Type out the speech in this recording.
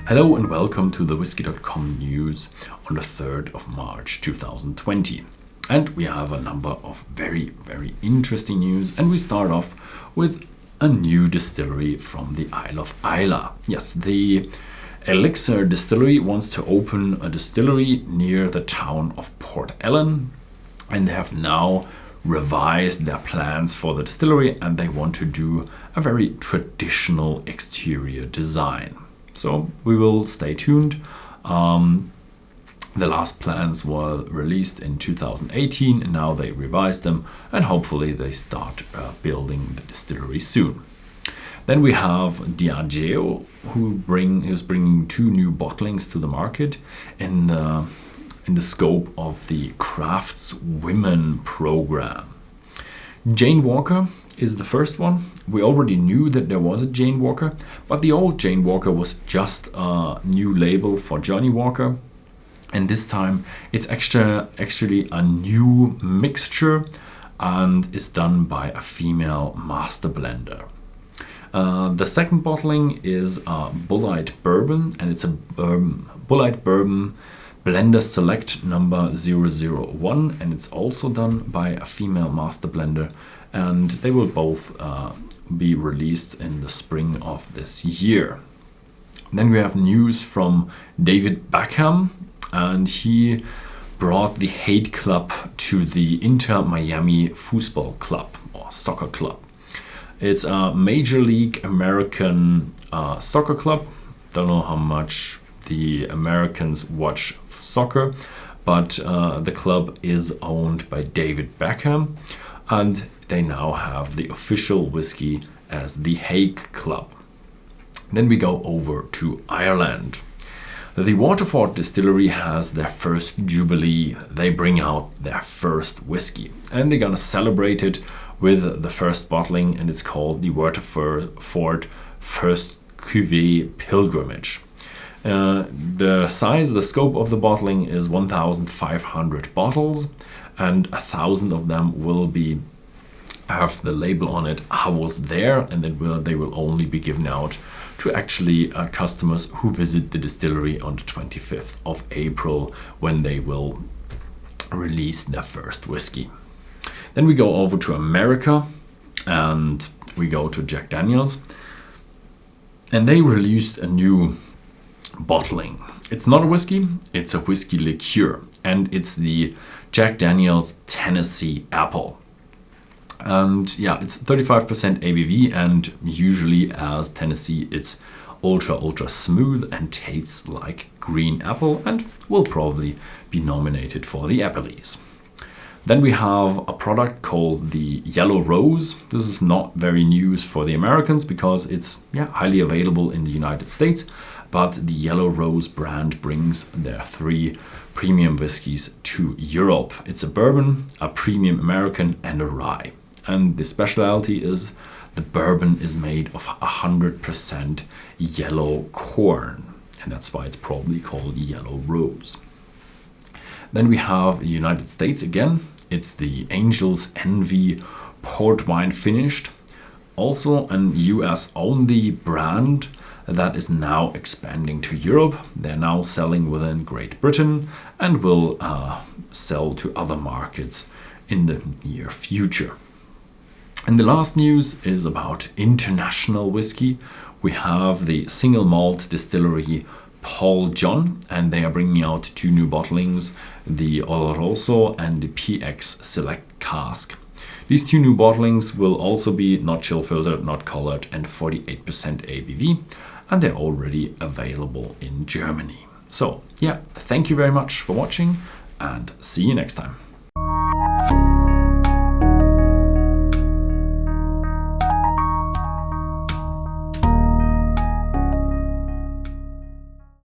Hello and welcome to the Whisky.com news on the 3rd of March 2020. And we have a number of very interesting news, and we start off with a new distillery from the Isle of Islay. Yes, the Elixir Distillery wants to open a distillery near the town of Port Ellen, and they have now revised their plans for the distillery, and they want to do a very traditional exterior design. So we will stay tuned. The last plans were released in 2018, and now they revised them, and hopefully they start building the distillery soon. Then we have Diageo, who's bringing 2 new bottlings to the market in the scope of the Craftwomen program. Jane Walker is the first one. We already knew that there was a Jane Walker, but the old Jane Walker was just a new label for Johnny Walker. And this time it's actually a new mixture and is done by a female master blender. The second bottling is a Bullite Bourbon, and it's a Bullite Bourbon Blender Select number 001, and it's also done by a female master blender, and they will both be released in the spring of this year. Then we have news from David Beckham, and he brought the Haig Club to the Inter Miami Football Club or soccer club. It's a Major League American soccer club. Don't know how much the Americans watch soccer, but the club is owned by David Beckham, and they now have the official whiskey as the Haig Club. Then we go over to Ireland. The Waterford Distillery has their first jubilee. They bring out their first whiskey, and they're gonna celebrate it with the first bottling, and it's called the Waterford Fort First Cuvée Pilgrimage. The scope of the bottling is 1,500 bottles, and 1,000 of them will have the label on it, I was there, and then they will only be given out to actually customers who visit the distillery on the 25th of April, when they will release their first whiskey. Then we go over to America, and we go to Jack Daniel's, and they released a new bottling. It's not a whiskey, it's a whiskey liqueur, and it's the Jack Daniel's Tennessee Apple. And yeah, it's 35% ABV, and usually as Tennessee it's ultra smooth and tastes like green apple, and will probably be nominated for the Appleys. Then we have a product called the Yellow Rose. This is not very news for the Americans because it's highly available in the United States, but the Yellow Rose brand brings their 3 premium whiskies to Europe. It's a bourbon, a premium American, and a rye. And the specialty is the bourbon is made of 100% yellow corn, and that's why it's probably called Yellow Rose. Then we have the United States again. It's the Angel's Envy Port Wine Finished, also an US only brand that is now expanding to Europe. They're now selling within Great Britain and will sell to other markets in the near future. And the last news is about international whiskey. We have the single malt distillery Paul John, and they are bringing out 2 new bottlings, the Oloroso and the PX Select Cask. These 2 new bottlings will also be not chill filtered, not colored, and 48% ABV, and they're already available in Germany. So yeah, thank you very much for watching, and see you next time.